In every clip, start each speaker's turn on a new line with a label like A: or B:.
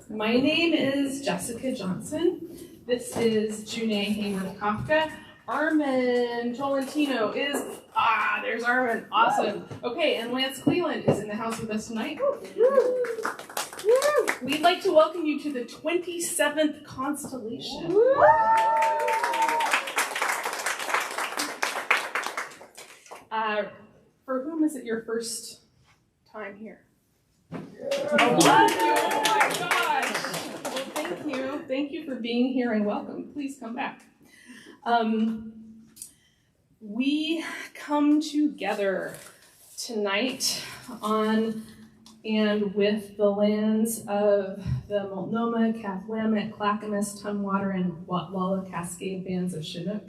A: My name is Jessica Johnson. This is Junae Hamer-Kafka. Armin Tolentino is, there's Armin, awesome. Okay, and Lance Cleland is in the house with us tonight. We'd like to welcome you to the 27th constellation. For whom is it your first time here? Oh my gosh! Well, thank you. Thank you for being here and welcome. Please come back. We come together tonight on and with the lands of the Multnomah, Cathlamet, Clackamas, Tumwater, and Walla Cascade bands of Chinook,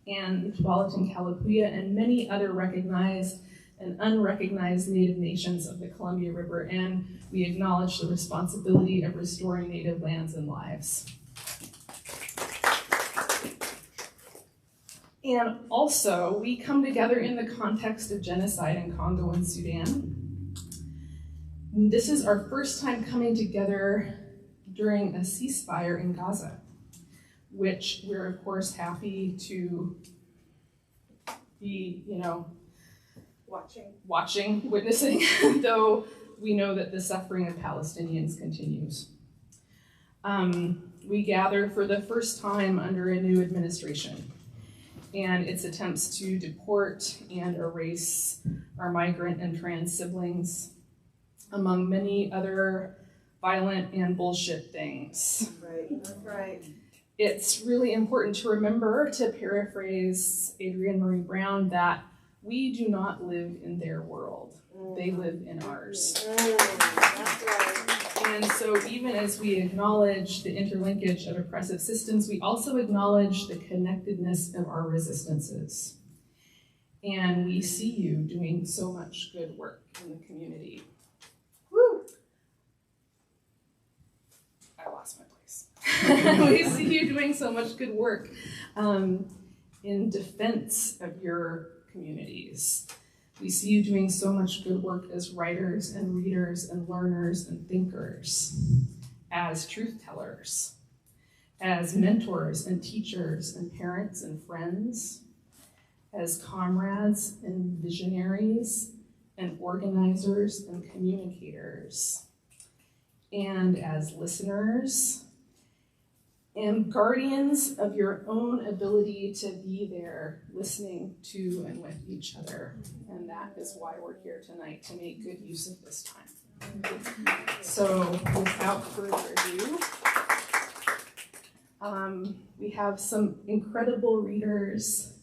A: and Tualatin, Kalapuya, and many other recognized and unrecognized Native nations of the Columbia River, and we acknowledge the responsibility of restoring Native lands and lives. And also, we come together in the context of genocide in Congo and Sudan. This is our first time coming together during a ceasefire in Gaza, which we're of course happy to be, witnessing, though we know that the suffering of Palestinians continues. We gather for the first time under a new administration and its attempts to deport and erase our migrant and trans siblings, among many other violent and bullshit things.
B: Right.
A: It's really important to remember, to paraphrase Adrienne Marie Brown, that we do not live in their world. They live in ours.
B: That's right.
A: And so even as we acknowledge the interlinkage of oppressive systems, we also acknowledge the connectedness of our resistances. And we see you doing so much good work in the community. Woo! I lost my place. We see you doing so much good work in defense of your communities. We see you doing so much good work as writers and readers and learners and thinkers, as truth tellers, as mentors and teachers and parents and friends, as comrades and visionaries and organizers and communicators, and as listeners and guardians of your own ability to be there, listening to and with each other. And that is why we're here tonight, to make good use of this time. So without further ado, we have some incredible readers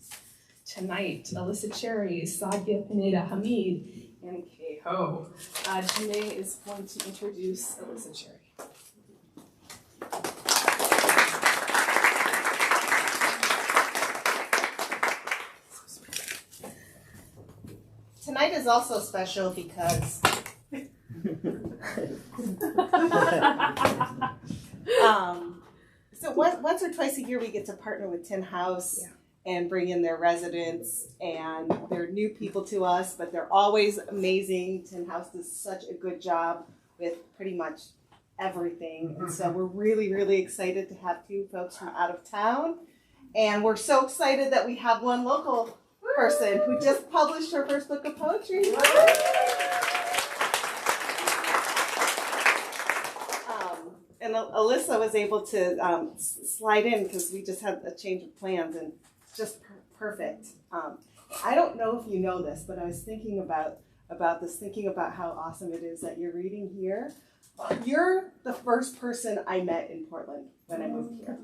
A: tonight: Allisa Cherry, Sadia, Pineda, Hameed, and Keho. Junae is going to introduce Allisa Cherry.
B: Tonight is also special because so once or twice a year we get to partner with Tin House and bring in their residents, and they're new people to us, but they're always amazing. Tin House does such a good job with pretty much everything, and so we're really, really excited to have two folks from out of town, and we're so excited that we have one local person who just published her first book of poetry. And Allisa was able to slide in because we just had a change of plans, and just perfect. I don't know if you know this, but I was thinking about this, thinking about how awesome it is that you're reading here. You're the first person I met in Portland when I moved here.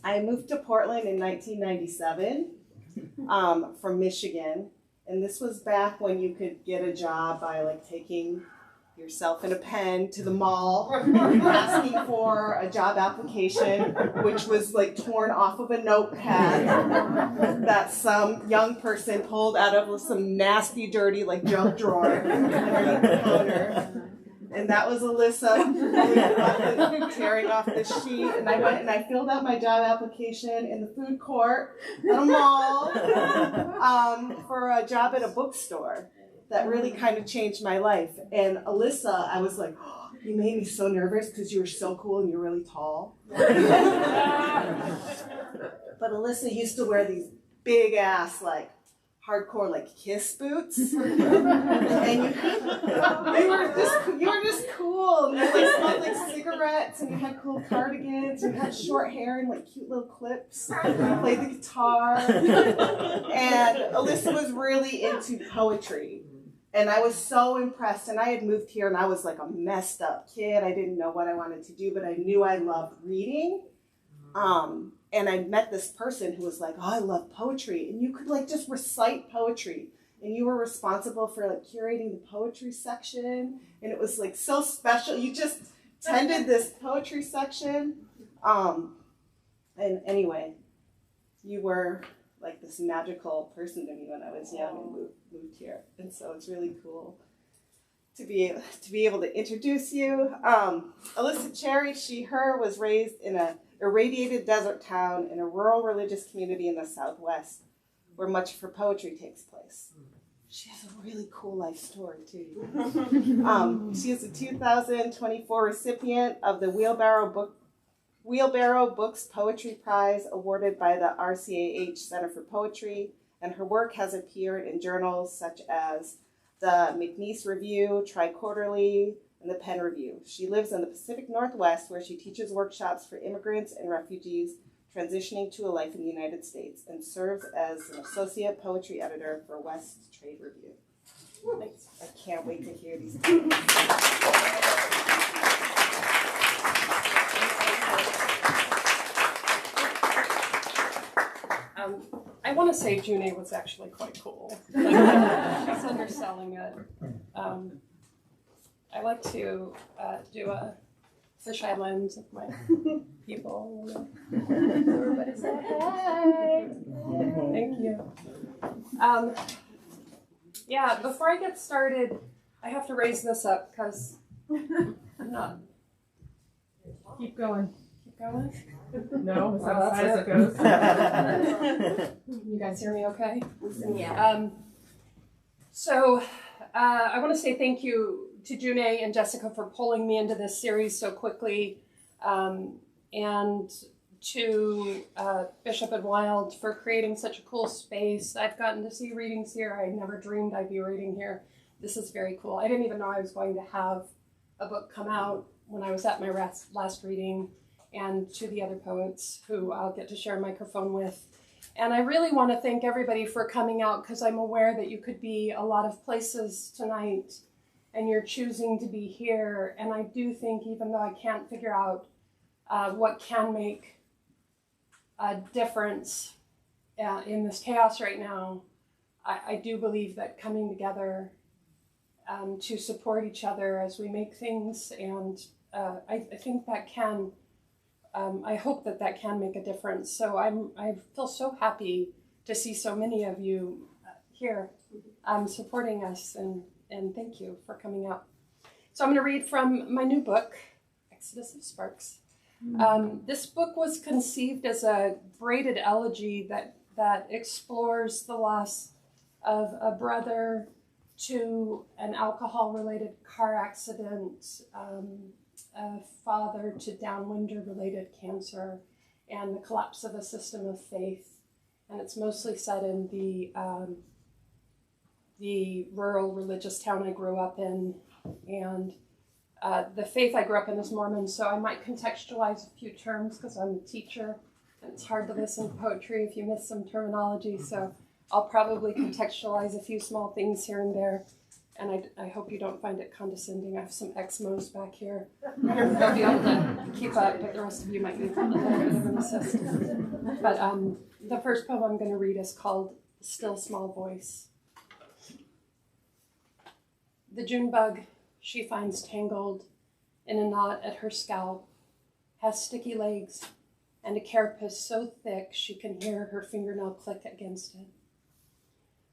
B: I moved to Portland in 1997. From Michigan, and this was back when you could get a job by taking yourself and a pen to the mall, asking for a job application, which was torn off of a notepad that some young person pulled out of some nasty, dirty junk drawer underneath the counter. And that was Allisa tearing off the sheet. And I went and I filled out my job application in the food court at a mall for a job at a bookstore. that really kind of changed my life. And Allisa, I was like, oh, you made me so nervous because you were so cool and you're really tall. But Allisa used to wear these big ass, like, hardcore, like, Kiss boots. And you were just cool. And you like smelled like cigarettes, and you had cool cardigans, and you had short hair and like cute little clips. You played the guitar. And Allisa was really into poetry. And I was so impressed. And I had moved here and I was like a messed up kid. I didn't know what I wanted to do, but I knew I loved reading. And I met this person who was like, oh, I love poetry. And you could like just recite poetry. And you were responsible for like curating the poetry section. And it was like so special. You just tended this poetry section. And anyway, you were like this magical person to me when I was young and moved here. And so it's really cool to be able to introduce you. Allisa Cherry, her was raised in a irradiated desert town in a rural religious community in the Southwest where much of her poetry takes place. She has a really cool life story, too. She is a 2024 recipient of the Wheelbarrow Books Poetry Prize awarded by the RCAH Center for Poetry, and her work has appeared in journals such as the McNeese Review, Tri-Quarterly, and the Penn Review. She lives in the Pacific Northwest, where she teaches workshops for immigrants and refugees transitioning to a life in the United States, and serves as an associate poetry editor for West Trade Review. Thanks. I can't wait to hear these poems.
C: I want to say June was actually quite cool. She's underselling it. I like to do a fisheye lens of my people. Everybody say hey. Thank you. Yeah, before I get started, I have to raise this up because I'm not. Keep going. Keep going. No, that's it goes. You guys hear me okay?
D: Yeah.
C: So I want to say thank you to June and Jessica for pulling me into this series so quickly, and to Bishop and Wild for creating such a cool space. I've gotten to see readings here. I never dreamed I'd be reading here. This is very cool. I didn't even know I was going to have a book come out when I was at my last reading, and to the other poets who I'll get to share a microphone with. And I really want to thank everybody for coming out, because I'm aware that you could be a lot of places tonight and you're choosing to be here. And I do think, even though I can't figure out what can make a difference in this chaos right now, I do believe that coming together to support each other as we make things, and I think that can, I hope that can make a difference. So I feel so happy to see so many of you here supporting us, and thank you for coming out. So I'm going to read from my new book, Exodus of Sparks. This book was conceived as a braided elegy that explores the loss of a brother to an alcohol-related car accident, a father to downwinder-related cancer, and the collapse of a system of faith. And it's mostly set in the rural religious town I grew up in. And the faith I grew up in is Mormon, so I might contextualize a few terms because I'm a teacher, and it's hard to listen to poetry if you miss some terminology. So I'll probably contextualize a few small things here and there. And I hope you don't find it condescending. I have some Exmos back here. I'll be able to keep up, but the rest of you might need a little bit of an assist. But the first poem I'm going to read is called Still Small Voice. The June bug she finds tangled in a knot at her scalp has sticky legs and a carapace so thick she can hear her fingernail click against it.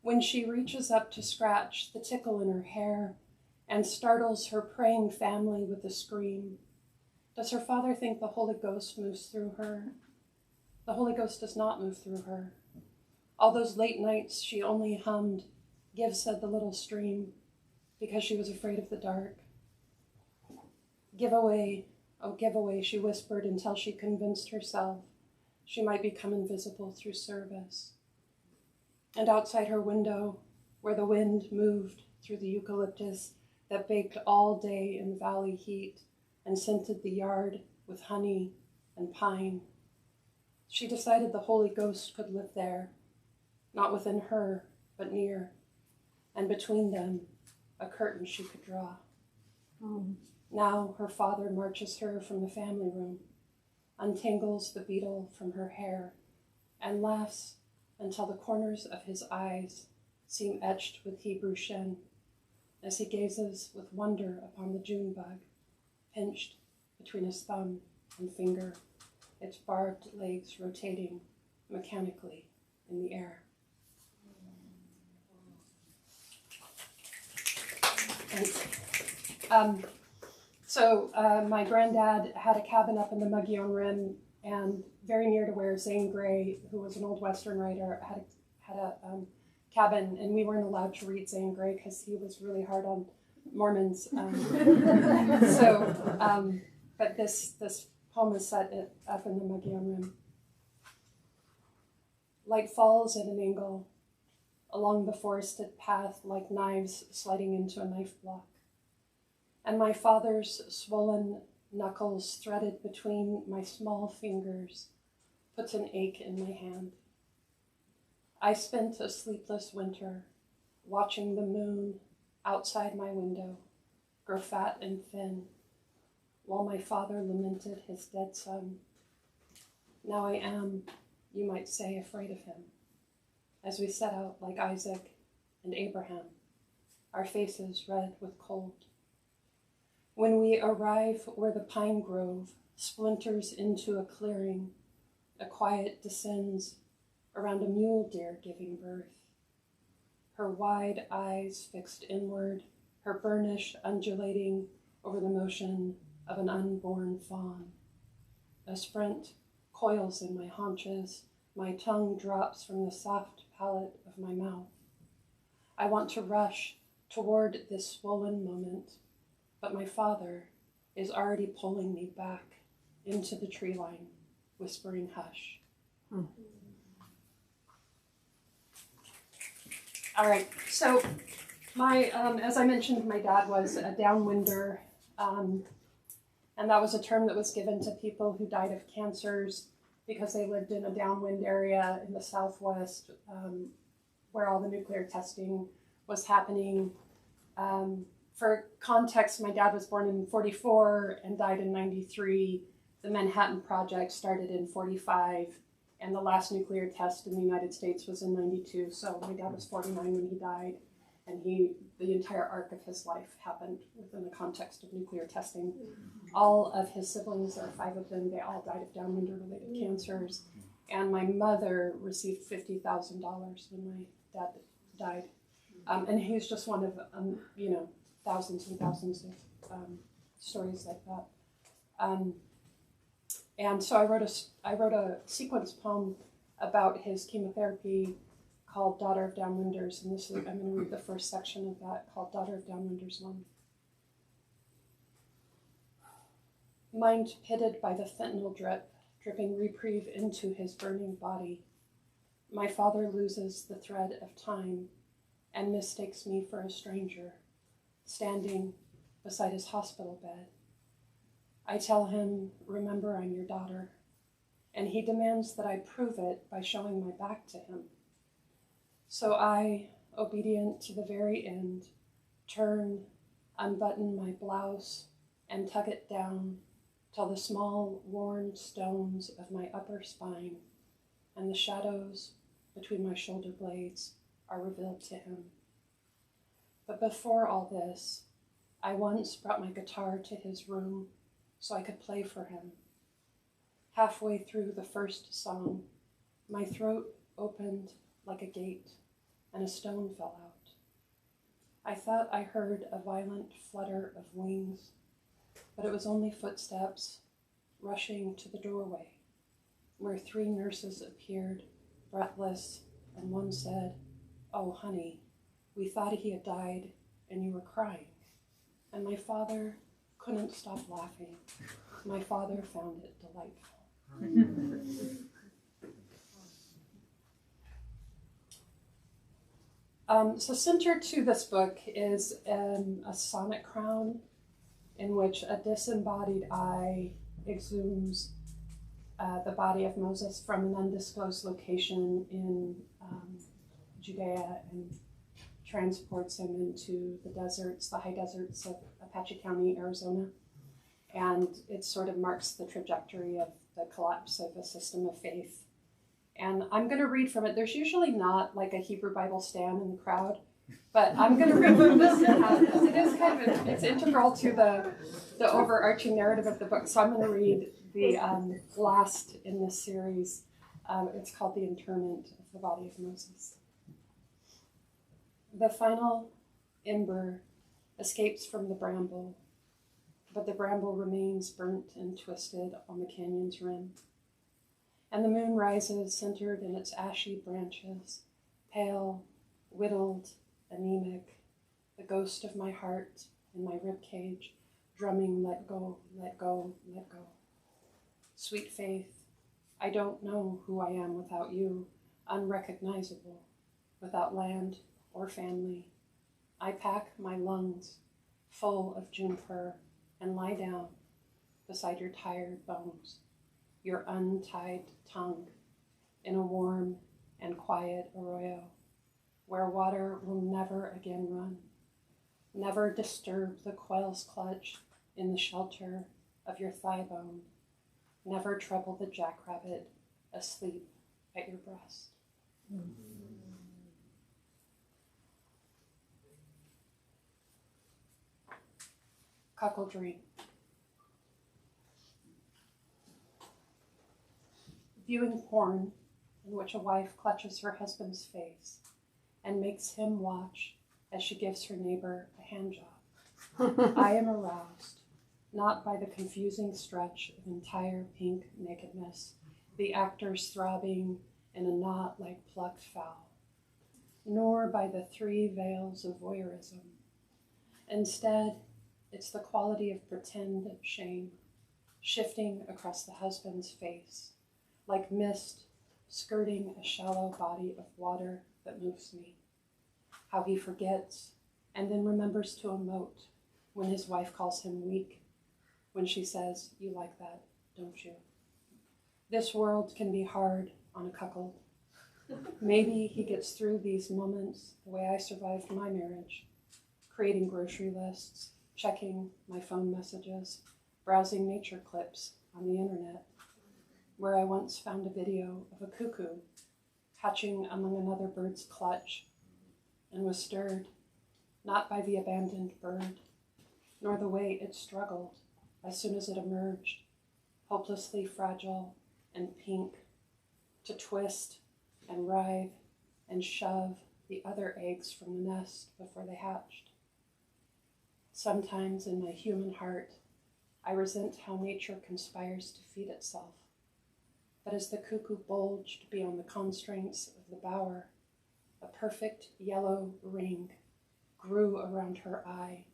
C: When she reaches up to scratch the tickle in her hair and startles her praying family with a scream, does her father think the Holy Ghost moves through her? The Holy Ghost does not move through her. All those late nights she only hummed Give, said the little stream, because she was afraid of the dark. Give away, oh give away, she whispered until she convinced herself she might become invisible through service. And outside her window, where the wind moved through the eucalyptus that baked all day in valley heat and scented the yard with honey and pine, she decided the Holy Ghost could live there, not within her, but near, and between them, a curtain she could draw. Now her father marches her from the family room, untangles the beetle from her hair, and laughs until the corners of his eyes seem etched with Hebrew shin, as he gazes with wonder upon the June bug, pinched between his thumb and finger, its barbed legs rotating mechanically in the air. And, my granddad had a cabin up in the Mogollon Rim, and very near to where Zane Grey, who was an old Western writer, had a cabin, and we weren't allowed to read Zane Grey because he was really hard on Mormons. But this poem is set up in the Mogollon Rim. Light falls at an angle along the forested path like knives sliding into a knife block. And my father's swollen knuckles threaded between my small fingers puts an ache in my hand. I spent a sleepless winter watching the moon outside my window grow fat and thin, while my father lamented his dead son. Now I am, you might say, afraid of him, as we set out like Isaac and Abraham, our faces red with cold. When we arrive where the pine grove splinters into a clearing, a quiet descends around a mule deer giving birth. Her wide eyes fixed inward, her burnish undulating over the motion of an unborn fawn. A sprint coils in my haunches, my tongue drops from the soft palate of my mouth. I want to rush toward this swollen moment, but my father is already pulling me back into the tree line, whispering hush. All right, so as I mentioned, my dad was a downwinder, and that was a term that was given to people who died of cancers because they lived in a downwind area in the Southwest where all the nuclear testing was happening. For context, my dad was born in 44 and died in 93. The Manhattan Project started in 45, and the last nuclear test in the United States was in 92. So my dad was 49 when he died, and the entire arc of his life happened within the context of nuclear testing. All of his siblings, there are 5 of them, they all died of downwinder-related cancers. And my mother received $50,000 when my dad died. And he was just one of, thousands and thousands of stories like that. And so I wrote a sequence poem about his chemotherapy called Daughter of Downwinders, and I'm going to read the first section of that, called Daughter of Downwinders 1. Mind pitted by the fentanyl drip, dripping reprieve into his burning body, my father loses the thread of time and mistakes me for a stranger, standing beside his hospital bed. I tell him, remember, I'm your daughter, and he demands that I prove it by showing my back to him. So I, obedient to the very end, turn, unbutton my blouse, and tug it down till the small, worn stones of my upper spine and the shadows between my shoulder blades are revealed to him. But before all this, I once brought my guitar to his room so I could play for him. Halfway through the first song, my throat opened like a gate and a stone fell out. I thought I heard a violent flutter of wings, but it was only footsteps rushing to the doorway, where 3 nurses appeared, breathless, and one said, "Oh, honey, We thought he had died, and you were crying. And my father couldn't stop laughing. My father found it delightful. So centered to this book is a sonnet crown in which a disembodied eye exhumes the body of Moses from an undisclosed location in Judea and transports him into the deserts, the high deserts of Apache County, Arizona. And it sort of marks the trajectory of the collapse of a system of faith. And I'm going to read from it. There's usually not like a Hebrew Bible stand in the crowd, but I'm going to read from this because it is kind of, it's integral to the overarching narrative of the book. So I'm going to read the last in this series. It's called The Interment of the Body of Moses. The final ember escapes from the bramble, but the bramble remains burnt and twisted on the canyon's rim. And the moon rises, centered in its ashy branches, pale, whittled, anemic, the ghost of my heart in my ribcage, drumming, let go, let go, let go. Sweet faith, I don't know who I am without you, unrecognizable, without land or family. I pack my lungs full of juniper and lie down beside your tired bones, your untied tongue, in a warm and quiet arroyo, where water will never again run, never disturb the quail's clutch in the shelter of your thigh bone, never trouble the jackrabbit asleep at your breast. Cuckoldry. Viewing porn in which a wife clutches her husband's face and makes him watch as she gives her neighbor a handjob. I am aroused, not by the confusing stretch of entire pink nakedness, the actors throbbing in a knot like plucked fowl, nor by the three veils of voyeurism. Instead, it's the quality of pretend shame, shifting across the husband's face, like mist skirting a shallow body of water that moves me. How he forgets and then remembers to emote when his wife calls him weak, when she says, "You like that, don't you?" This world can be hard on a cuckold. Maybe he gets through these moments the way I survived my marriage, creating grocery lists, checking my phone messages, browsing nature clips on the internet, where I once found a video of a cuckoo hatching among another bird's clutch and was stirred, not by the abandoned bird, nor the way it struggled as soon as it emerged, hopelessly fragile and pink, to twist and writhe and shove the other eggs from the nest before they hatched. Sometimes in my human heart, I resent how nature conspires to feed itself. But as the cuckoo bulged beyond the constraints of the bower, a perfect yellow ring grew around her eye,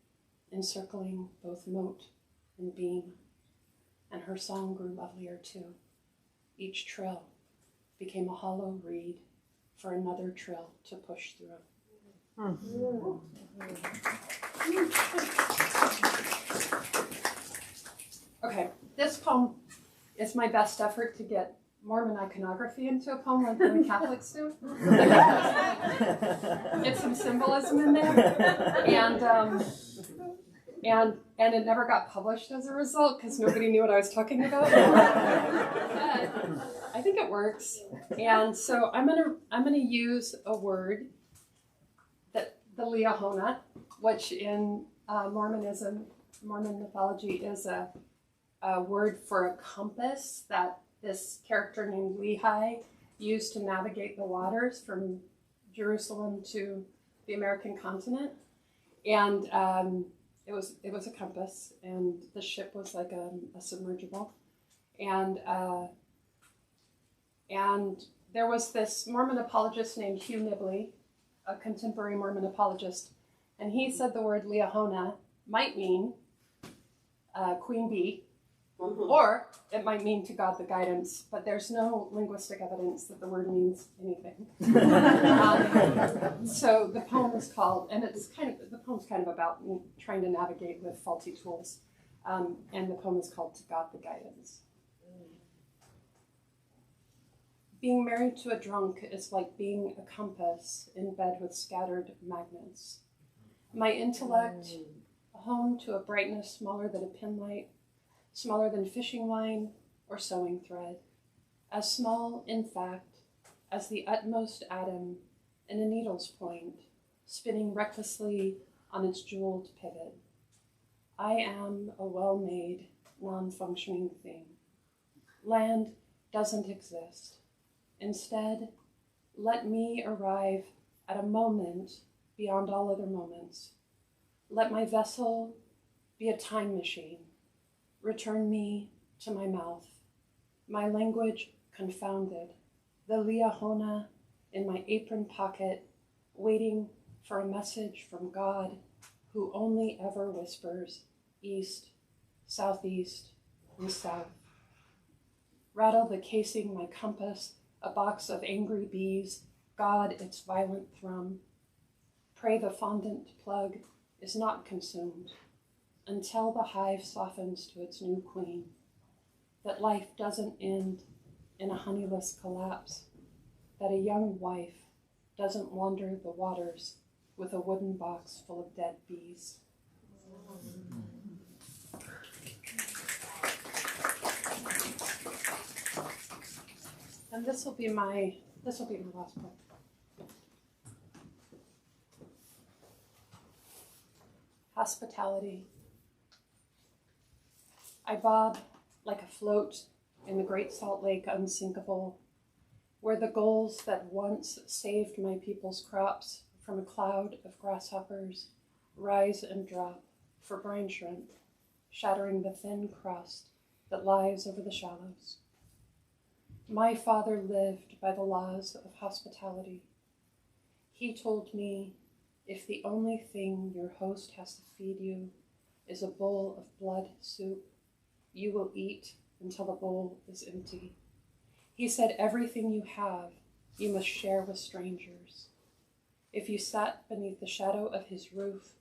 C: encircling both moat and beam, and her song grew lovelier too. Each trill became a hollow reed for another trill to push through. Okay, this poem is my best effort to get Mormon iconography into a poem like the Catholics do. Get some symbolism in there, and it never got published as a result because nobody knew what I was talking about. But I think it works, and so I'm gonna use a word that the liahona, which in Mormon mythology is a word for a compass that this character named Lehi used to navigate the waters from Jerusalem to the American continent. And it was a compass, and the ship was like a submergible. And there was this Mormon apologist named Hugh Nibley a contemporary Mormon apologist, and he said the word Liahona might mean queen bee, or it might mean to God the guidance, but there's no linguistic evidence that the word means anything. So the poem is called, and the poem's kind of about trying to navigate with faulty tools, and the poem is called To God the Guidance. Being married to a drunk is like being a compass in bed with scattered magnets. My intellect honed to a brightness smaller than a pinlight, smaller than fishing line or sewing thread, as small, in fact, as the utmost atom in a needle's point, spinning recklessly on its jeweled pivot. I am a well-made, non-functioning thing. Land doesn't exist. Instead, let me arrive at a moment beyond all other moments. Let my vessel be a time machine. Return me to my mouth, my language confounded, the Liahona in my apron pocket, waiting for a message from God, who only ever whispers east, southeast, and south. Rattle the casing my compass, a box of angry bees, God its violent thrum. Pray the fondant plug is not consumed until the hive softens to its new queen, that life doesn't end in a honeyless collapse, that a young wife doesn't wander the waters with a wooden box full of dead bees. And this will be my last book. Hospitality. I bob like a float in the Great Salt Lake unsinkable, where the gulls that once saved my people's crops from a cloud of grasshoppers rise and drop for brine shrimp, shattering the thin crust that lies over the shallows. My father lived by the laws of hospitality. He told me, if the only thing your host has to feed you is a bowl of blood soup, you will eat until the bowl is empty. He said everything you have, you must share with strangers. If you sat beneath the shadow of his roof,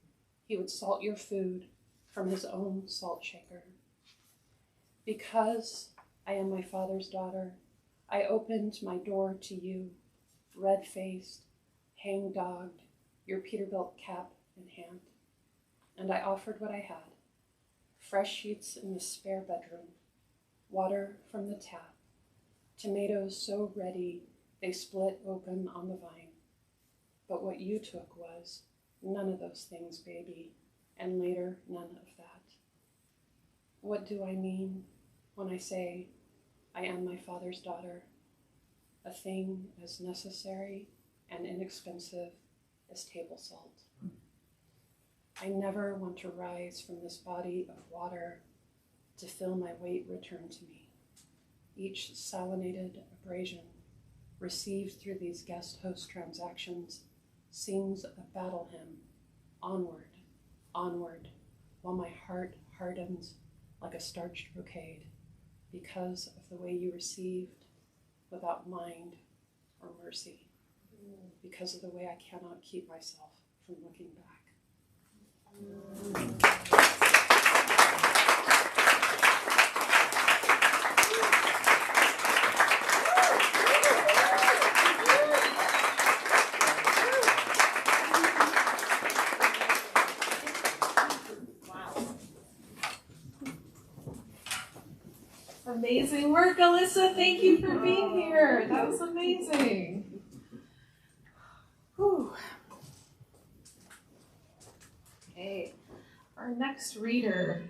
C: he would salt your food from his own salt shaker. Because I am my father's daughter, I opened my door to you, red-faced, hang-dogged, your Peterbilt cap in hand, and I offered what I had, fresh sheets in the spare bedroom, water from the tap, tomatoes so ready they split open on the vine. But what you took was none of those things, baby, and later none of that. What do I mean when I say I am my father's daughter, a thing as necessary and inexpensive as table salt? I never want to rise from this body of water to feel my weight return to me. Each salinated abrasion received through these guest host transactions sings a battle hymn, onward, onward, while my heart hardens like a starched brocade because of the way you received without mind or mercy, because of the way I cannot keep myself from looking back.
A: Amazing work, Allisa. Thank you for being here. That was amazing. Whew. Okay, our next reader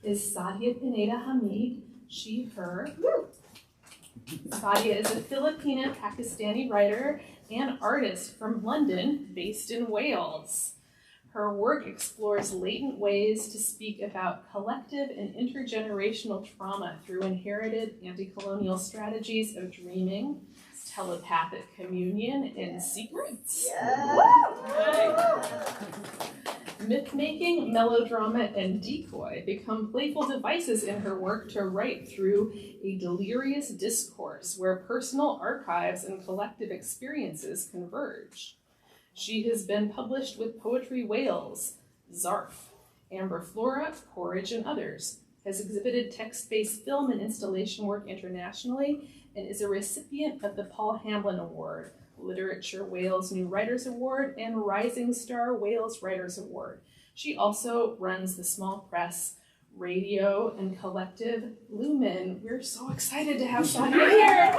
A: is Sadia Pineda Hameed, she, her. Sadia is a Filipina Pakistani writer and artist from London, based in Wales. Her work explores latent ways to speak about collective and intergenerational trauma through inherited anti-colonial strategies of dreaming, telepathic communion in secrets. Myth-making, melodrama, and decoy become playful devices in her work to write through a delirious discourse where personal archives and collective experiences converge. She has been published with Poetry Wales, Zarf, Amber Flora, Porridge, and others, has exhibited text-based film and installation work internationally, and is a recipient of the Paul Hamblin Award, Literature Wales New Writers Award, and Rising Star Wales Writers Award. She also runs the small press, radio, and collective Lumen. We're so excited to have Sadia here.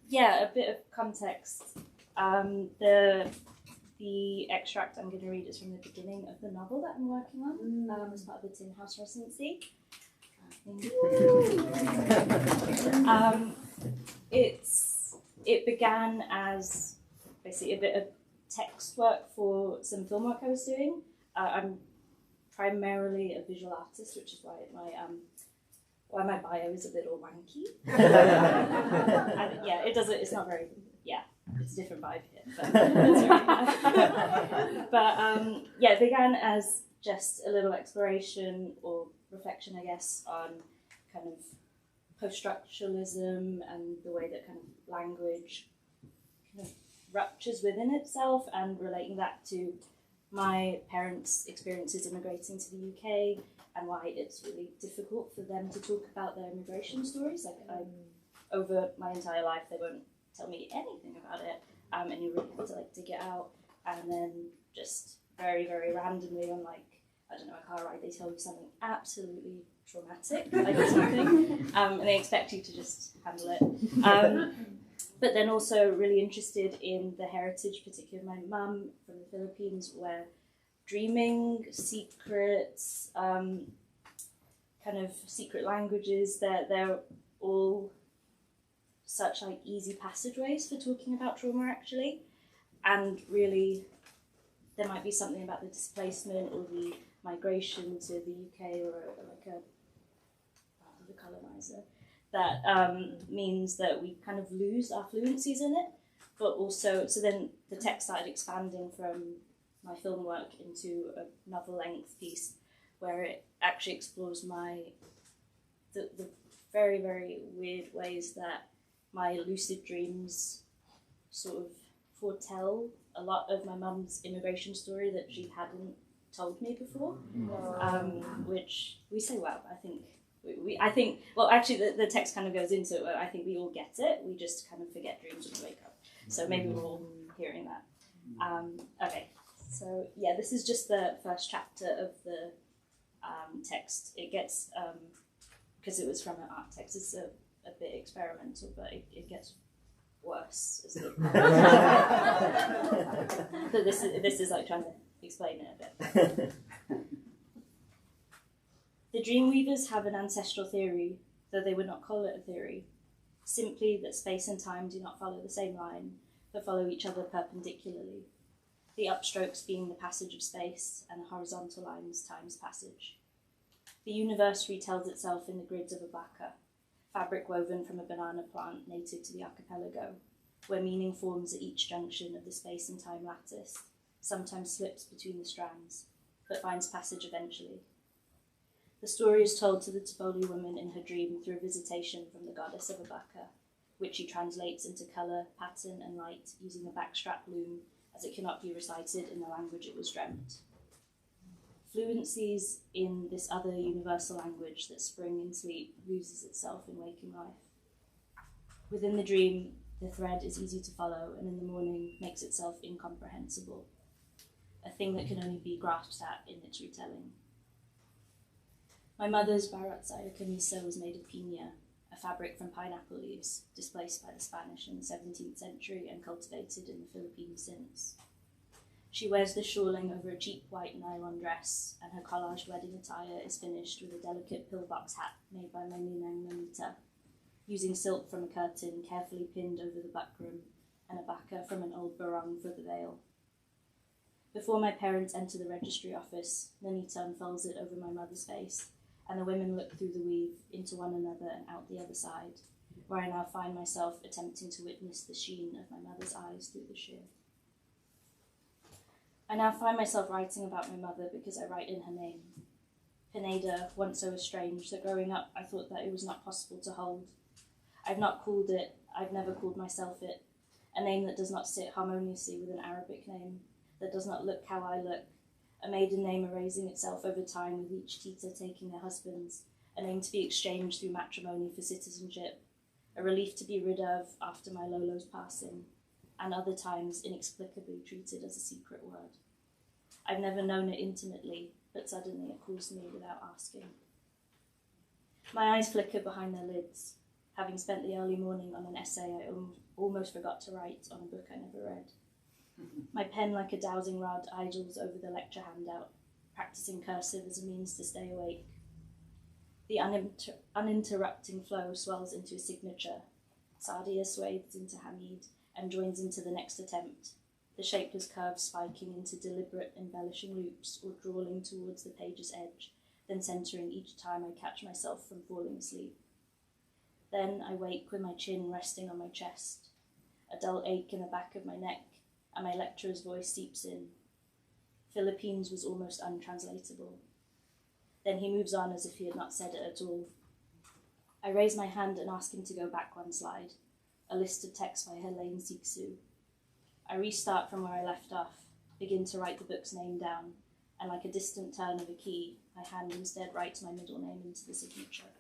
D: Yeah, a bit of context. The extract I'm going to read is from the beginning of the novel that I'm working on as part of the Tin House residency. It began as basically a bit of text work for some film work I was doing. I'm primarily a visual artist, which is why my bio is a little wanky. Yeah, it's not very, it's a different vibe here. But it began as just a little exploration or reflection, I guess, on kind of post-structuralism and the way that kind of language kind of ruptures within itself, and relating that to my parents' experiences immigrating to the UK and why it's really difficult for them to talk about their immigration stories. Over my entire life, they won't tell me anything about it, and you really have to dig it out. And then just very, very randomly on a car ride, they tell you something absolutely traumatic, something, and they expect you to just handle it. But then also really interested in the heritage, particularly my mum from the Philippines, where dreaming, secrets, kind of secret languages, they're all such easy passageways for talking about trauma, actually. And really, there might be something about the displacement or the migration to the UK or the colonizer that means that we kind of lose our fluencies in it. But also, so then the text started expanding from my film work into a novel-length piece where it actually explores the very, very weird ways that my lucid dreams sort of foretell a lot of my mum's immigration story that she hadn't told me before, which we say, well, I think, well, actually the text kind of goes into it where I think we all get it, we just kind of forget dreams when we wake up. So maybe we're all hearing that. Okay, so yeah, this is just the first chapter of the text. It gets, because it was from an art text, it's a bit experimental, but it gets worse. So this is trying to explain it a bit. The Dreamweavers have an ancestral theory, though they would not call it a theory, simply that space and time do not follow the same line, but follow each other perpendicularly, the upstrokes being the passage of space and the horizontal lines time's passage. The universe retells itself in the grids of a baka, fabric woven from a banana plant native to the archipelago, where meaning forms at each junction of the space and time lattice, sometimes slips between the strands, but finds passage eventually. The story is told to the Taboli woman in her dream through a visitation from the goddess of Abaka, which she translates into colour, pattern and light using a backstrap loom, as it cannot be recited in the language it was dreamt. Fluencies in this other universal language that spring in sleep loses itself in waking life. Within the dream, the thread is easy to follow, and in the morning makes itself incomprehensible, a thing that can only be grasped at in its retelling. My mother's Barat Saya camisa was made of piña, a fabric from pineapple leaves, displaced by the Spanish in the 17th century and cultivated in the Philippines since. She wears the shawling over a cheap white nylon dress, and her collaged wedding attire is finished with a delicate pillbox hat made by my Minang Mamita, using silk from a curtain carefully pinned over the buckram and a baka from an old barong for the veil. Before my parents enter the registry office, Nanita unfolds it over my mother's face, and the women look through the weave into one another and out the other side, where I now find myself attempting to witness the sheen of my mother's eyes through the sheer. I now find myself writing about my mother because I write in her name. Pineda, once so estranged that growing up I thought that it was not possible to hold. I've not called it, I've never called myself it, a name that does not sit harmoniously with an Arabic name, that does not look how I look, a maiden name erasing itself over time with each Tita taking their husbands, a name to be exchanged through matrimony for citizenship, a relief to be rid of after my Lolo's passing, and other times inexplicably treated as a secret word. I've never known it intimately, but suddenly it calls me without asking. My eyes flicker behind their lids, having spent the early morning on an essay I almost forgot to write on a book I never read. My pen, like a dowsing rod, idles over the lecture handout, practicing cursive as a means to stay awake. The uninterrupting flow swells into a signature. Sadia swathes into Hameed and joins into the next attempt, the shapeless curve spiking into deliberate embellishing loops or drawling towards the page's edge, then centering each time I catch myself from falling asleep. Then I wake with my chin resting on my chest, a dull ache in the back of my neck, and my lecturer's voice seeps in. Philippines was almost untranslatable. Then he moves on as if he had not said it at all. I raise my hand and ask him to go back one slide, a list of texts by Helene Siksu. I restart from where I left off, begin to write the book's name down, and like a distant turn of a key, my hand instead writes my middle name into the signature.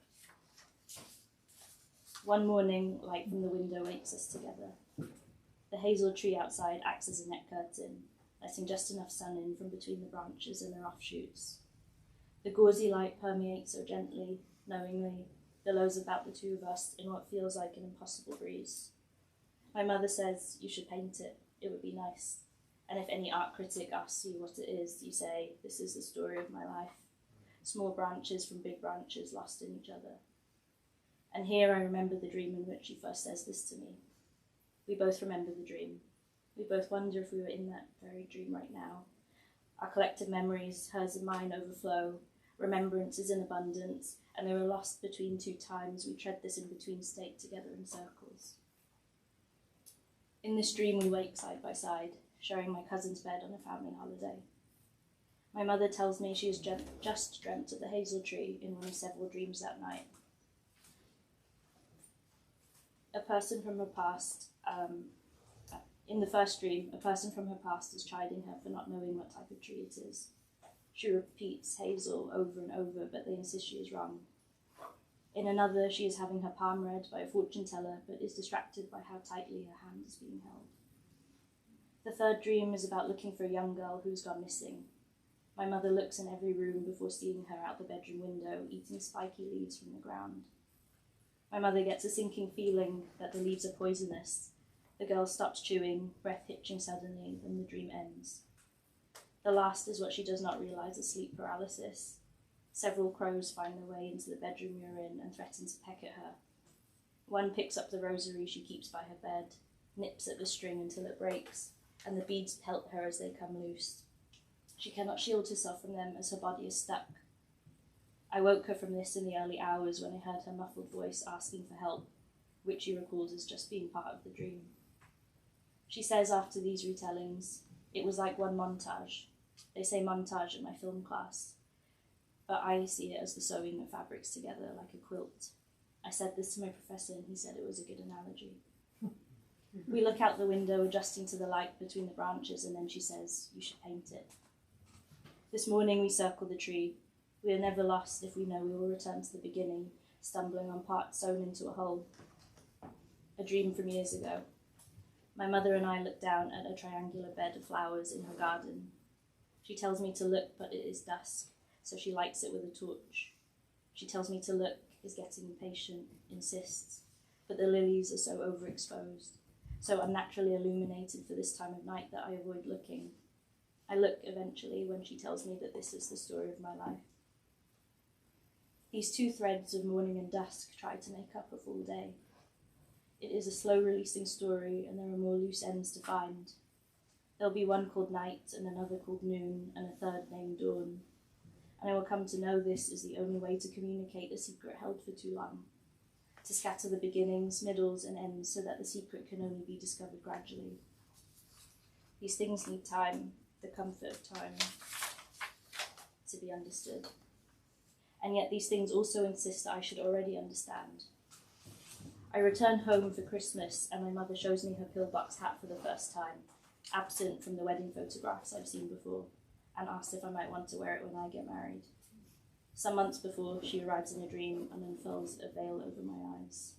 D: One morning, light from the window wakes us together. The hazel tree outside acts as a net curtain, letting just enough sun in from between the branches and their offshoots. The gauzy light permeates so gently, knowingly, billows about the two of us in what feels like an impossible breeze. My mother says, "You should paint it, it would be nice. And if any art critic asks you what it is, you say, this is the story of my life. Small branches from big branches lost in each other." And here I remember the dream in which she first says this to me. We both remember the dream. We both wonder if we were in that very dream right now. Our collective memories, hers and mine, overflow, remembrances in abundance, and they were lost between two times we tread this in-between state together in circles. In this dream we wake side by side, sharing my cousin's bed on a family holiday. My mother tells me she has just dreamt of the hazel tree in one of several dreams that night. A person from her past, in the first dream, a person from her past is chiding her for not knowing what type of tree it is. She repeats hazel over and over, but they insist she is wrong. In another, she is having her palm read by a fortune teller, but is distracted by how tightly her hand is being held. The third dream is about looking for a young girl who's gone missing. My mother looks in every room before seeing her out the bedroom window, eating spiky leaves from the ground. My mother gets a sinking feeling that the leaves are poisonous. The girl stops chewing, breath hitching suddenly, then the dream ends. The last is what she does not realize is sleep paralysis. Several crows find their way into the bedroom we're in and threaten to peck at her. One picks up the rosary she keeps by her bed, nips at the string until it breaks, and the beads pelt her as they come loose. She cannot shield herself from them as her body is stuck. I woke her from this in the early hours when I heard her muffled voice asking for help, which she recalls as just being part of the dream. She says after these retellings, "It was like one montage. They say montage in my film class, but I see it as the sewing of fabrics together like a quilt. I said this to my professor and he said it was a good analogy." We look out the window, adjusting to the light between the branches, and then she says, "You should paint it." This morning we circle the tree. We are never lost if we know we will return to the beginning, stumbling on parts sewn into a hole. A dream from years ago. My mother and I look down at a triangular bed of flowers in her garden. She tells me to look, but it is dusk, so she lights it with a torch. She tells me to look, is getting impatient, insists, but the lilies are so overexposed, so unnaturally illuminated for this time of night that I avoid looking. I look eventually when she tells me that this is the story of my life. These two threads of morning and dusk try to make up a full day. It is a slow-releasing story, and there are more loose ends to find. There'll be one called night, and another called noon, and a third named dawn. And I will come to know this is the only way to communicate a secret held for too long, to scatter the beginnings, middles, and ends so that the secret can only be discovered gradually. These things need time, the comfort of time, to be understood. And yet these things also insist that I should already understand. I return home for Christmas, and my mother shows me her pillbox hat for the first time, absent from the wedding photographs I've seen before, and asks if I might want to wear it when I get married. Some months before, she arrives in a dream and unfurls a veil over my eyes.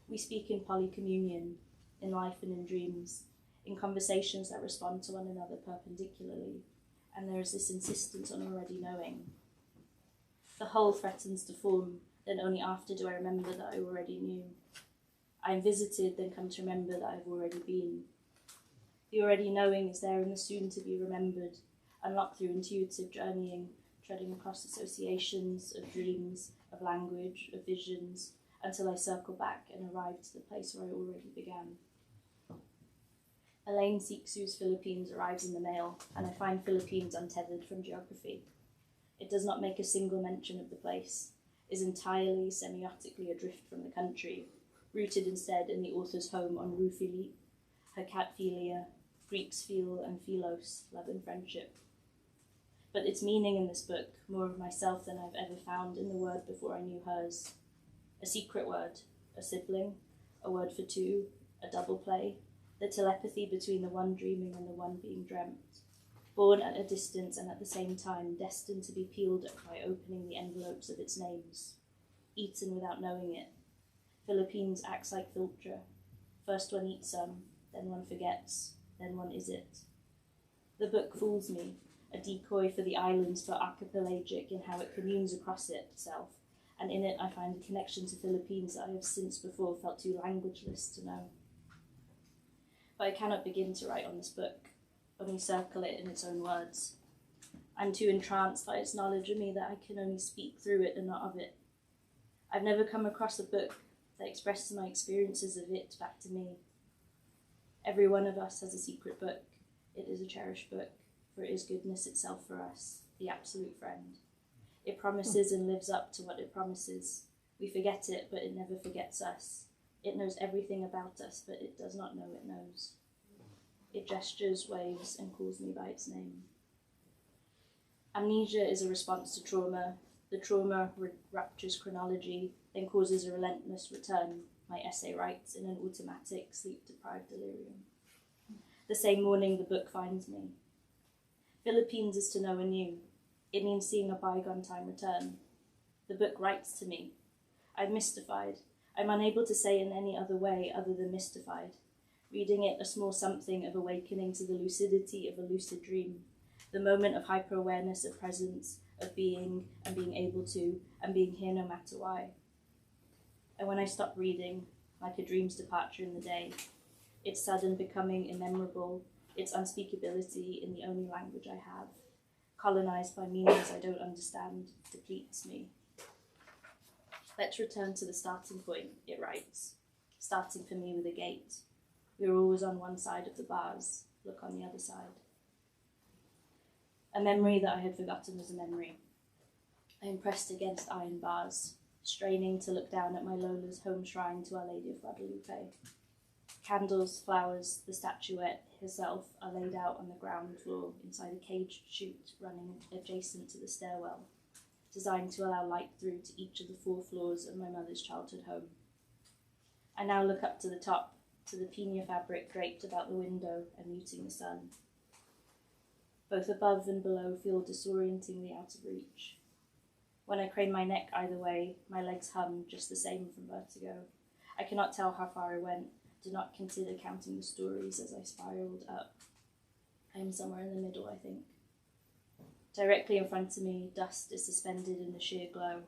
D: We speak in polycommunion, in life and in dreams, in conversations that respond to one another perpendicularly, and there is this insistence on already knowing. The whole threatens to form, then only after do I remember that I already knew. I am visited, then come to remember that I have already been. The already knowing is there in the soon to be remembered, unlocked through intuitive journeying, treading across associations of dreams, of language, of visions, until I circle back and arrive to the place where I already began. Elaine Sixu's Philippines arrives in the mail, and I find Philippines untethered from geography. It does not make a single mention of the place, is entirely semiotically adrift from the country, rooted instead in the author's home on Rue Philippe, her cat Philia, Greeks Phil and Philos, love and friendship. But its meaning in this book, more of myself than I've ever found in the word before I knew hers. A secret word, a sibling, a word for two, a double play, the telepathy between the one dreaming and the one being dreamt. Born at a distance and at the same time destined to be peeled by opening the envelopes of its names. Eaten without knowing it. Philippines acts like filter. First one eats some, then one forgets, then one is it. The book fools me, a decoy for the islands for archipelagic in how it communes across itself, and in it I find a connection to Philippines that I have since before felt too languageless to know. But I cannot begin to write on this book, only circle it in its own words. I'm too entranced by its knowledge of me that I can only speak through it and not of it. I've never come across a book that expresses my experiences of it back to me. Every one of us has a secret book. It is a cherished book, for it is goodness itself for us, the absolute friend. It promises and lives up to what it promises. We forget it, but it never forgets us. It knows everything about us, but it does not know it knows. It gestures, waves, and calls me by its name. Amnesia is a response to trauma. The trauma ruptures chronology, then causes a relentless return, my essay writes in an automatic, sleep-deprived delirium. The same morning, the book finds me. Philippines is to know anew. It means seeing a bygone time return. The book writes to me. I'm mystified. I'm unable to say in any other way other than mystified. Reading it, a small something of awakening to the lucidity of a lucid dream, the moment of hyper-awareness of presence, of being and being able to, and being here no matter why. And when I stop reading, like a dream's departure in the day, its sudden becoming immemorable, its unspeakability in the only language I have, colonized by meanings I don't understand, depletes me. Let's return to the starting point, it writes, starting for me with a gate. We are always on one side of the bars, look on the other side. A memory that I had forgotten was a memory. I am pressed against iron bars, straining to look down at my Lola's home shrine to Our Lady of Guadalupe. Candles, flowers, the statuette herself are laid out on the ground floor inside a caged chute running adjacent to the stairwell, designed to allow light through to each of the 4 floors of my mother's childhood home. I now look up to the top, to the piña fabric draped about the window and muting the sun. Both above and below feel disorientingly out of reach. When I crane my neck either way, my legs hum just the same from vertigo. I cannot tell how far I went, did not consider counting the stories as I spiraled up. I am somewhere in the middle, I think. Directly in front of me, dust is suspended in the sheer glow.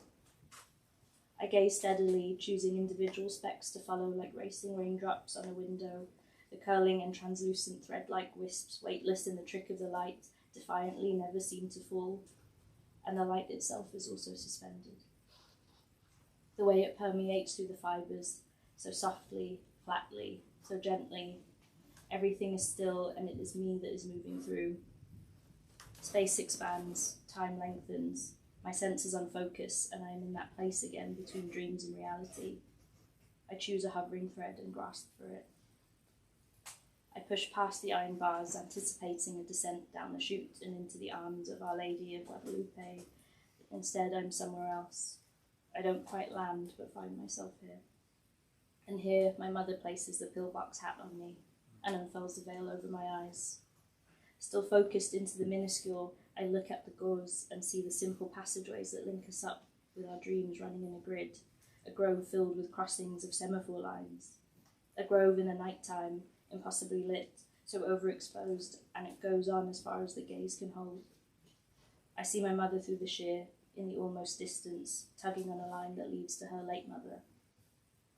D: I gaze steadily, choosing individual specks to follow like racing raindrops on a window, The curling and translucent thread-like wisps, weightless in the trick of the light, defiantly never seem to fall. And the light itself is also suspended. The way it permeates through the fibres, so softly, flatly, so gently. Everything is still, and it is me that is moving through. Space expands, time lengthens, my senses unfocus, and I am in that place again between dreams and reality. I choose a hovering thread and grasp for it. I push past the iron bars, anticipating a descent down the chute and into the arms of Our Lady of Guadalupe. Instead, I'm somewhere else. I don't quite land, but find myself here. And here, my mother places the pillbox hat on me and unfurls the veil over my eyes. Still focused into the minuscule, I look at the gauze and see the simple passageways that link us up with our dreams running in a grid, a grove filled with crossings of semaphore lines. A grove in the nighttime, impossibly lit, so overexposed, and it goes on as far as the gaze can hold. I see my mother through the sheer, in the almost distance, tugging on a line that leads to her late mother.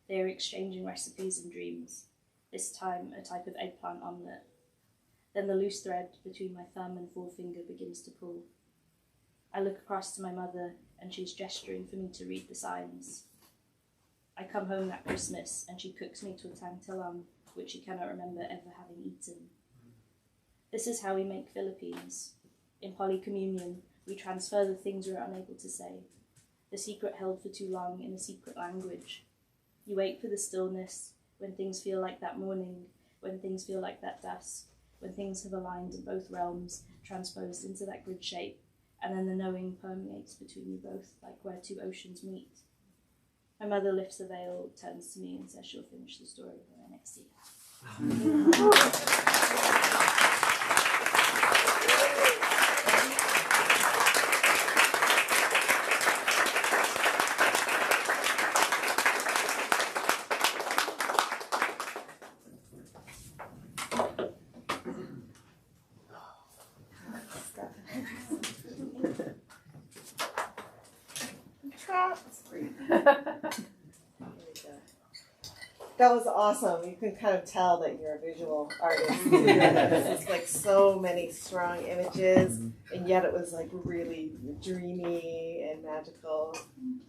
D: They are exchanging recipes and dreams, this time a type of eggplant omelette. Then the loose thread between my thumb and forefinger begins to pull. I look across to my mother, and she's gesturing for me to read the signs. I come home that Christmas, and she cooks me tuatang tilang, which she cannot remember ever having eaten. This is how we make Philippines. In polycommunion, we transfer the things we're unable to say, the secret held for too long in a secret language. You wait for the stillness, when things feel like that morning, when things feel like that dusk, when things have aligned in both realms, transposed into that grid shape, and then the knowing permeates between you both like where two oceans meet. My mother lifts the veil, turns to me and says she'll finish the story when I next see her.
B: That was awesome. You can kind of tell that you're a visual artist. It's like so many strong images, and yet it was like really dreamy and magical.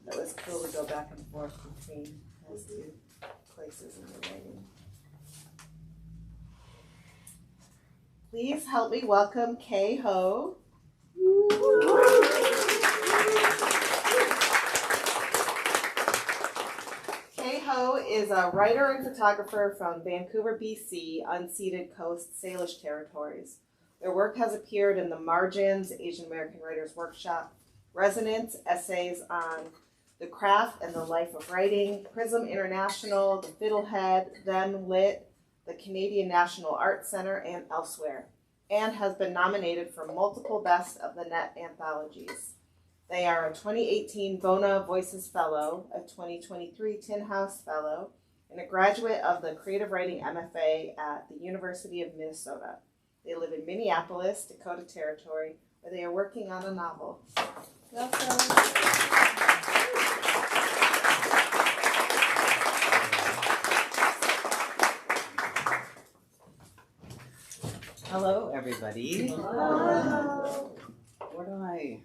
B: That was cool to go back and forth between those two places in the writing. Please help me welcome Kay Ho. Kay Ho is a writer and photographer from Vancouver, BC, unceded Coast Salish territories. Their work has appeared in the Margins, Asian American Writers Workshop, Resonance, Essays on the Craft and the Life of Writing, Prism International, The Fiddlehead, Then Lit, the Canadian National Arts Center, and elsewhere, and has been nominated for multiple Best of the Net anthologies. They are a 2018 Bona Voices Fellow, a 2023 Tin House Fellow, and a graduate of the Creative Writing MFA at the University of Minnesota. They live in Minneapolis, Dakota Territory, where they are working on a novel. Welcome.
E: Hello, everybody.
B: Hello.
E: Where do I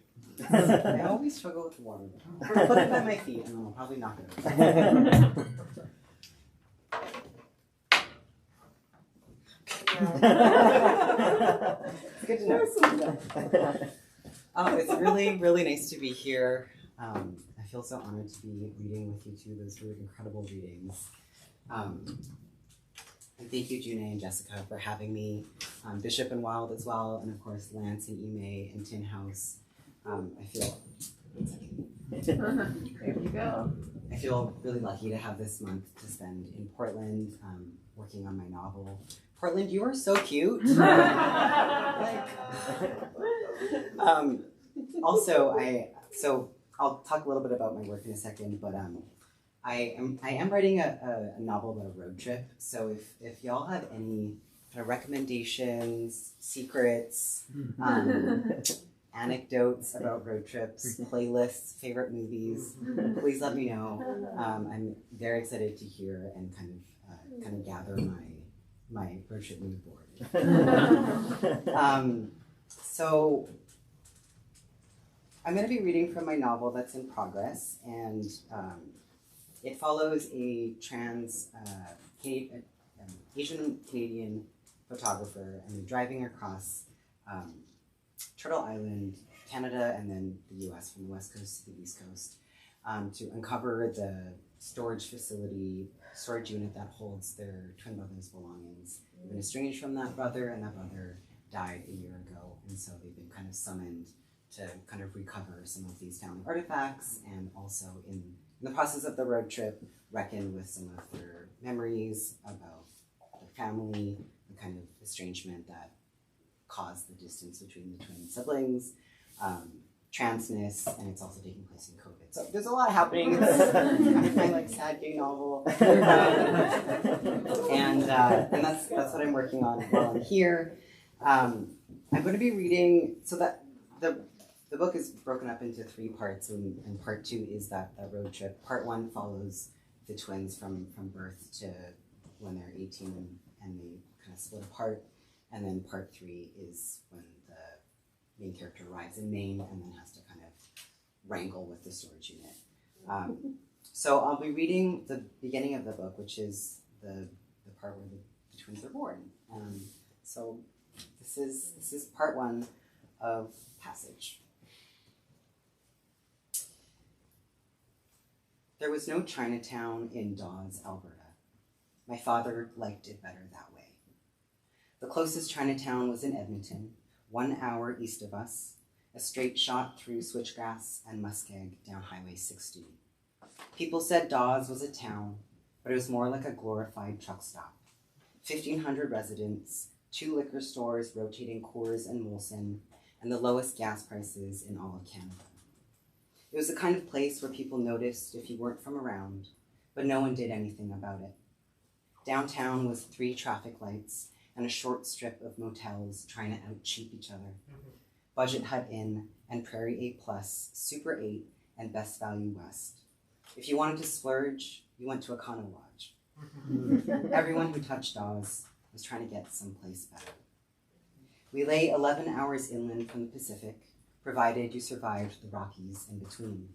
E: always struggle with water. Put it by my feet, and I'll probably knock it over. It's good to know. It's really, really nice to be here. I feel so honored to be reading with you two. Those were incredible readings. And thank you, June and Jessica, for having me. Bishop and Wild as well, and of course Lance and Ime and Tin House. I feel
A: There you go.
E: I feel really lucky to have this month to spend in Portland, working on my novel. Portland, you are so cute. Also, I'll talk a little bit about my work in a second, but I am writing a novel about a road trip. So if y'all have any kind of recommendations, secrets, anecdotes about road trips, playlists, favorite movies, please let me know. I'm very excited to hear and kind of gather my road trip mood board. So I'm going to be reading from my novel that's in progress, and it follows a Asian Canadian photographer, and they're driving across Turtle Island, Canada, and then the US, from the west coast to the east coast, to uncover the storage unit that holds their twin brother's belongings. They've been estranged from that brother, and that brother died a year ago, and so they've been kind of summoned to kind of recover some of these family artifacts, and also in the process of the road trip, reckon with some of their memories about their family, the kind of estrangement that caused the distance between the twin siblings, transness, and it's also taking place in COVID. So there's a lot happening. It's kind of my sad gay novel, and that's what I'm working on while I'm here. I'm going to be reading, so that the book is broken up into 3 parts, and part 2 is that road trip. Part 1 follows the twins from birth to when they're 18 and they kind of split apart, and then part 3 is when the main character arrives in Maine and then has to kind of wrangle with the storage unit. So I'll be reading the beginning of the book, which is the part where the twins are born. So this is part 1 of Passage. There was no Chinatown in Dawes, Alberta. My father liked it better that way. The closest Chinatown was in Edmonton, 1 hour east of us, a straight shot through switchgrass and muskeg down Highway 60. People said Dawes was a town, but it was more like a glorified truck stop. 1,500 residents, 2 liquor stores rotating Coors and Molson, and the lowest gas prices in all of Canada. It was the kind of place where people noticed if you weren't from around, but no one did anything about it. Downtown was 3 traffic lights and a short strip of motels trying to out-cheap each other. Budget Hut Inn and Prairie 8+, Super 8, and Best Value West. If you wanted to splurge, you went to a Econo Lodge. Everyone who touched Dawes was trying to get someplace better. We lay 11 hours inland from the Pacific, provided you survived the Rockies in between.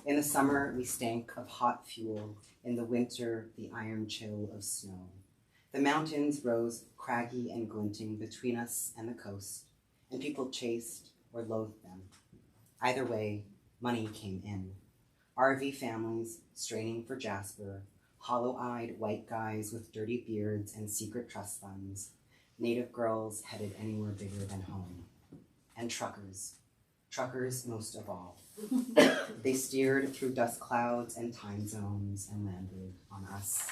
E: In the summer, we stank of hot fuel. In the winter, the iron chill of snow. The mountains rose craggy and glinting between us and the coast, and people chased or loathed them. Either way, money came in. RV families straining for Jasper, hollow-eyed white guys with dirty beards and secret trust funds, native girls headed anywhere bigger than home, and truckers most of all. They steered through dust clouds and time zones and landed on us.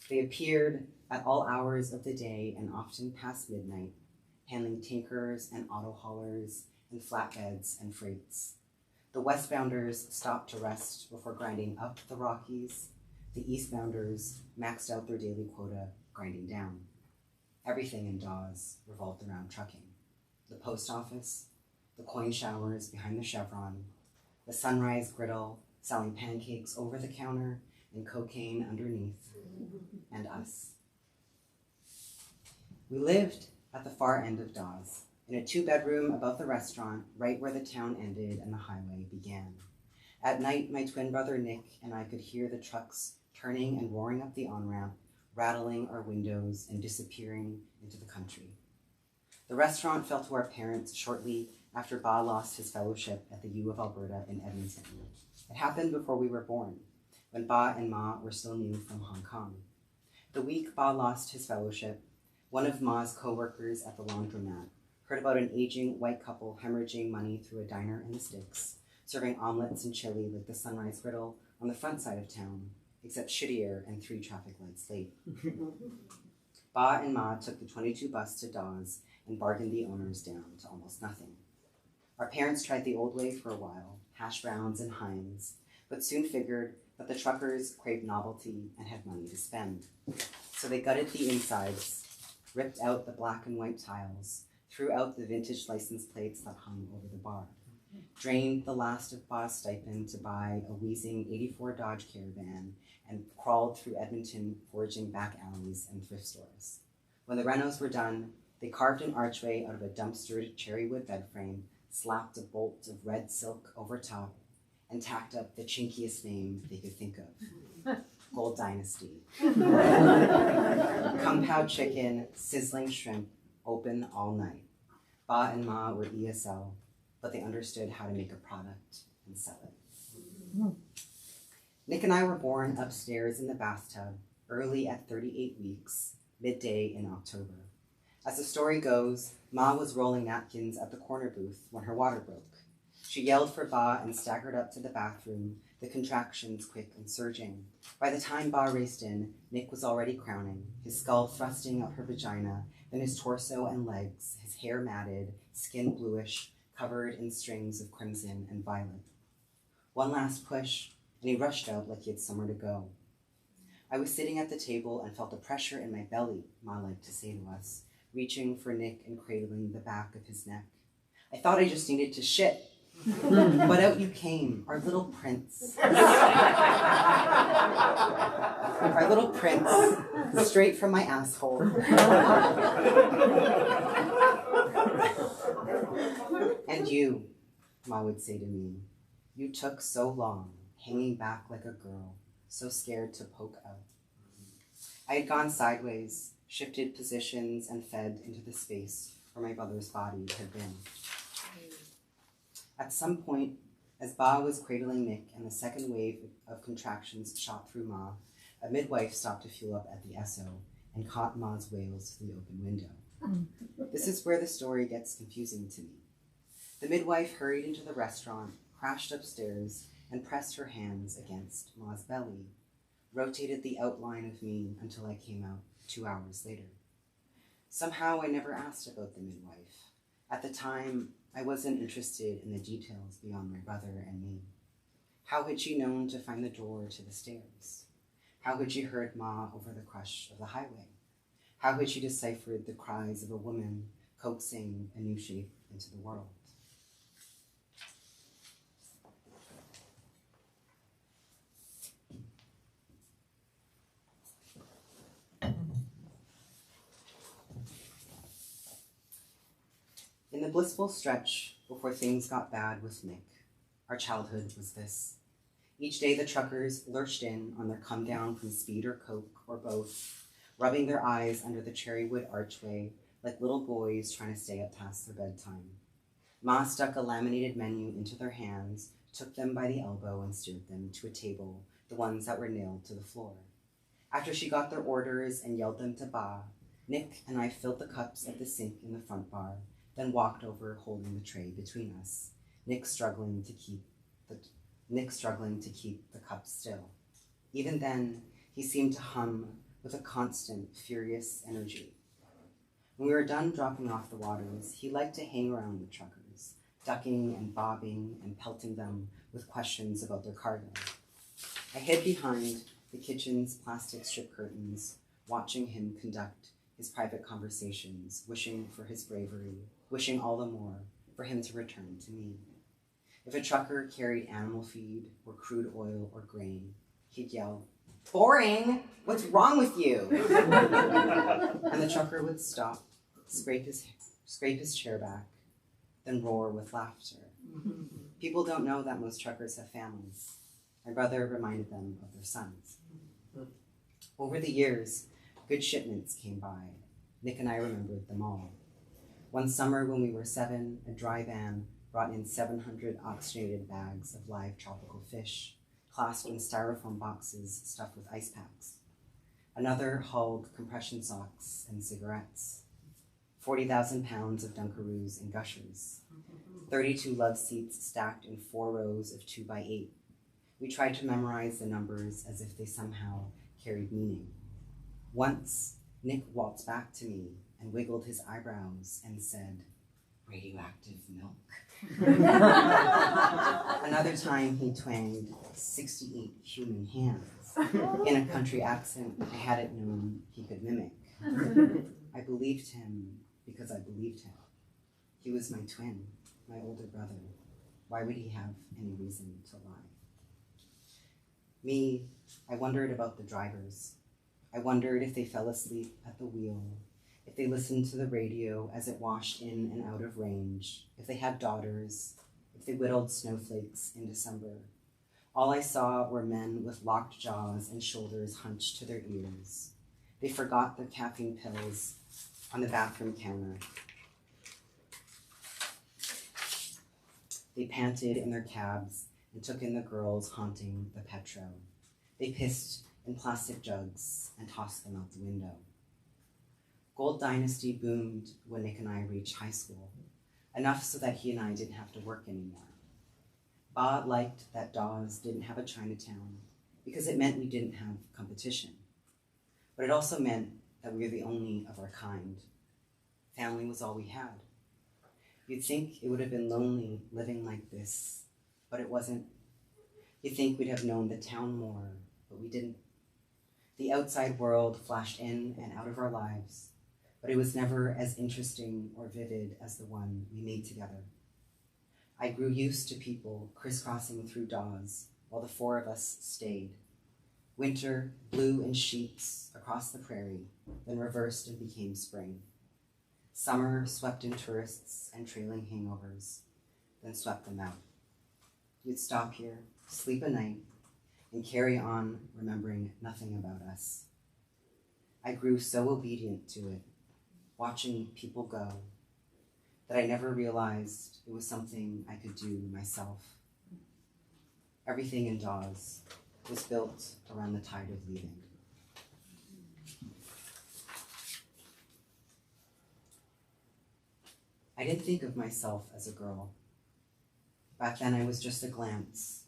E: They appeared at all hours of the day and often past midnight, handling tankers and auto haulers and flatbeds and freights. The westbounders stopped to rest before grinding up the Rockies. The eastbounders maxed out their daily quota, grinding down. Everything in Dawes revolved around trucking. The post office, the coin showers behind the Chevron, the Sunrise Griddle selling pancakes over the counter and cocaine underneath, and us. We lived at the far end of Dawes, in a 2-bedroom above the restaurant, right where the town ended and the highway began. At night, my twin brother Nick and I could hear the trucks turning and roaring up the on-ramp, rattling our windows and disappearing into the country. The restaurant fell to our parents shortly after Ba lost his fellowship at the U of Alberta in Edmonton. It happened before we were born, when Ba and Ma were still new from Hong Kong. The week Ba lost his fellowship, one of Ma's co-workers at the laundromat heard about an aging white couple hemorrhaging money through a diner in the sticks, serving omelets and chili like the Sunrise Griddle on the front side of town, except shittier and 3 traffic lights late. Ba and Ma took the 22 bus to Dawes and bargained the owners down to almost nothing. Our parents tried the old way for a while, hash browns and Heinz, but soon figured that the truckers craved novelty and had money to spend. So they gutted the insides, ripped out the black and white tiles, threw out the vintage license plates that hung over the bar. drained the last of Ba's stipend to buy a wheezing '84 Dodge Caravan, and crawled through Edmonton foraging back alleys and thrift stores. When the renos were done, they carved an archway out of a dumpstered cherry wood bed frame, slapped a bolt of red silk over top, and tacked up the chinkiest name they could think of. Gold Dynasty. Kung Pao chicken, sizzling shrimp, open all night. Ba and Ma were ESL, but they understood how to make a product and sell it. Nick and I were born upstairs in the bathtub, early at 38 weeks, midday in October. As the story goes, Ma was rolling napkins at the corner booth when her water broke. She yelled for Ba and staggered up to the bathroom, the contractions quick and surging. By the time Ba raced in, Nick was already crowning, his skull thrusting out her vagina, then his torso and legs, his hair matted, skin bluish, covered in strings of crimson and violet. One last push, and he rushed out like he had somewhere to go. I was sitting at the table and felt a pressure in my belly, Ma liked to say to us, reaching for Nick and cradling the back of his neck. I thought I just needed to shit. But out you came, our little prince. Our little prince, straight from my asshole. And you, Ma would say to me, you took so long, hanging back like a girl, so scared to poke out. I had gone sideways, shifted positions, and fed into the space where my brother's body had been. At some point, as Ba was cradling Nick and the second wave of contractions shot through Ma, a midwife stopped to fuel up at the Esso and caught Ma's wails through the open window. This is where the story gets confusing to me. The midwife hurried into the restaurant, crashed upstairs, and pressed her hands against Ma's belly, rotated the outline of me until I came out 2 hours later. Somehow I never asked about the midwife. At the time, I wasn't interested in the details beyond my brother and me. How had she known to find the door to the stairs? How had she heard Ma over the crush of the highway? How had she deciphered the cries of a woman coaxing a new shape into the world? In the blissful stretch before things got bad with Nick, our childhood was this. Each day the truckers lurched in on their come down from speed or coke or both, rubbing their eyes under the cherrywood archway like little boys trying to stay up past their bedtime. Ma stuck a laminated menu into their hands, took them by the elbow and steered them to a table, the ones that were nailed to the floor. After she got their orders and yelled them to Ba, Nick and I filled the cups at the sink in the front bar, then walked over holding the tray between us, Nick struggling to keep the cup still. Even then, he seemed to hum with a constant, furious energy. When we were done dropping off the waters, he liked to hang around the truckers, ducking and bobbing and pelting them with questions about their cargo. I hid behind the kitchen's plastic strip curtains, watching him conduct his private conversations, wishing for his bravery, wishing all the more for him to return to me. If a trucker carried animal feed or crude oil or grain, he'd yell, "Boring! What's wrong with you?" And the trucker would stop, scrape his chair back, then roar with laughter. People don't know that most truckers have families. My brother reminded them of their sons. Over the years, good shipments came by. Nick and I remembered them all. One summer when we were 7, a dry van brought in 700 oxygenated bags of live tropical fish, clasped in styrofoam boxes stuffed with ice packs. Another hauled compression socks and cigarettes. 40,000 pounds of Dunkaroos and Gushers. 32 love seats stacked in 4 rows of 2 by 8. We tried to memorize the numbers as if they somehow carried meaning. Once, Nick waltzed back to me and wiggled his eyebrows and said, "Radioactive milk." Another time he twanged 68 human hands in a country accent I hadn't known he could mimic. I believed him because I believed him. He was my twin, my older brother. Why would he have any reason to lie? Me, I wondered about the drivers. I wondered if they fell asleep at the wheel, if they listened to the radio as it washed in and out of range, if they had daughters, if they whittled snowflakes in December. All I saw were men with locked jaws and shoulders hunched to their ears. They forgot their caffeine pills on the bathroom counter. They panted in their cabs and took in the girls haunting the Petro. They pissed in plastic jugs and tossed them out the window. Gold Dynasty boomed when Nick and I reached high school, enough so that he and I didn't have to work anymore. Ba liked that Dawes didn't have a Chinatown because it meant we didn't have competition. But it also meant that we were the only of our kind. Family was all we had. You'd think it would have been lonely living like this, but it wasn't. You'd think we'd have known the town more, but we didn't. The outside world flashed in and out of our lives, but it was never as interesting or vivid as the one we made together. I grew used to people crisscrossing through Dawes while the four of us stayed. Winter blew in sheets across the prairie, then reversed and became spring. Summer swept in tourists and trailing hangovers, then swept them out. You'd stop here, sleep a night, and carry on remembering nothing about us. I grew so obedient to it, watching people go, that I never realized it was something I could do myself. Everything in Dawes was built around the tide of leaving. I didn't think of myself as a girl. Back then I was just a glance.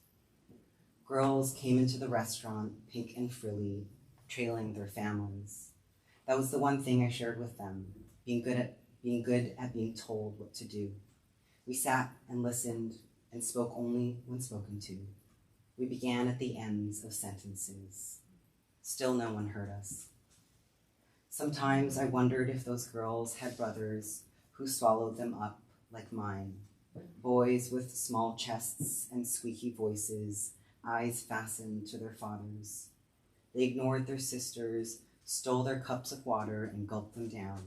E: Girls came into the restaurant, pink and frilly, trailing their families. That was the one thing I shared with them, being good at being told what to do. We sat and listened and spoke only when spoken to. We began at the ends of sentences. Still no one heard us. Sometimes I wondered if those girls had brothers who swallowed them up like mine. Boys with small chests and squeaky voices, eyes fastened to their fathers. They ignored their sisters, stole their cups of water, and gulped them down.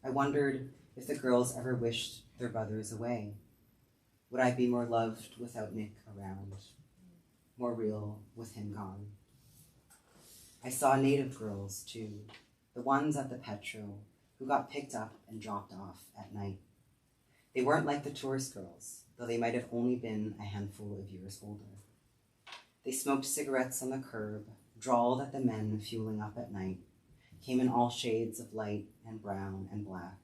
E: I wondered if the girls ever wished their brothers away. Would I be more loved without Nick around? More real with him gone? I saw native girls, too, the ones at the Petro, who got picked up and dropped off at night. They weren't like the tourist girls, though they might have only been a handful of years older. They smoked cigarettes on the curb, drawled at the men fueling up at night, came in all shades of light and brown and black.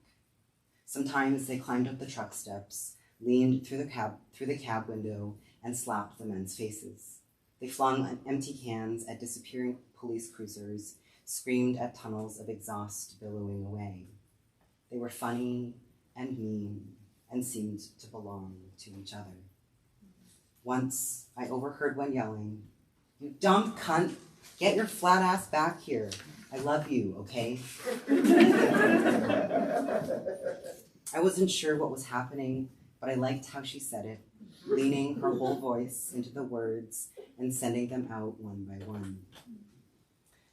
E: Sometimes they climbed up the truck steps, leaned through the cab window, and slapped the men's faces. They flung empty cans at disappearing police cruisers, screamed at tunnels of exhaust billowing away. They were funny and mean and seemed to belong to each other. Once, I overheard one yelling, "You dumb cunt, get your flat ass back here. I love you, okay?" I wasn't sure what was happening, but I liked how she said it, leaning her whole voice into the words and sending them out one by one.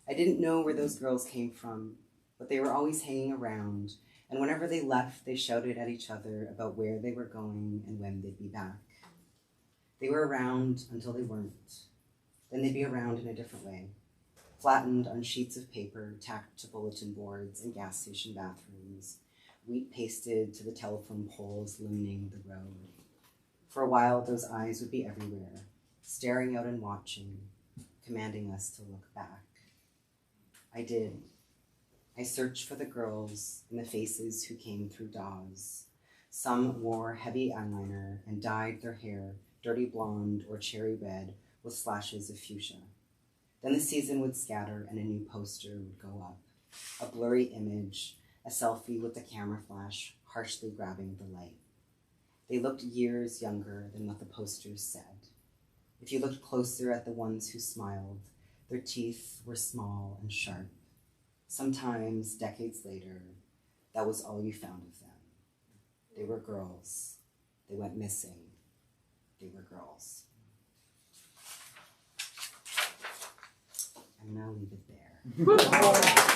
E: I didn't know where those girls came from, but they were always hanging around, and whenever they left, they shouted at each other about where they were going and when they'd be back. They were around until they weren't. Then they'd be around in a different way, flattened on sheets of paper tacked to bulletin boards and gas station bathrooms, wheat pasted to the telephone poles limning the road. For a while, those eyes would be everywhere, staring out and watching, commanding us to look back. I did. I searched for the girls and the faces who came through Dawes. Some wore heavy eyeliner and dyed their hair dirty blonde or cherry red with slashes of fuchsia. Then the season would scatter and a new poster would go up. A blurry image, a selfie with the camera flash harshly grabbing the light. They looked years younger than what the posters said. If you looked closer at the ones who smiled, their teeth were small and sharp. Sometimes, decades later, that was all you found of them. They were girls. They went missing. they were girls. I'm gonna leave it there.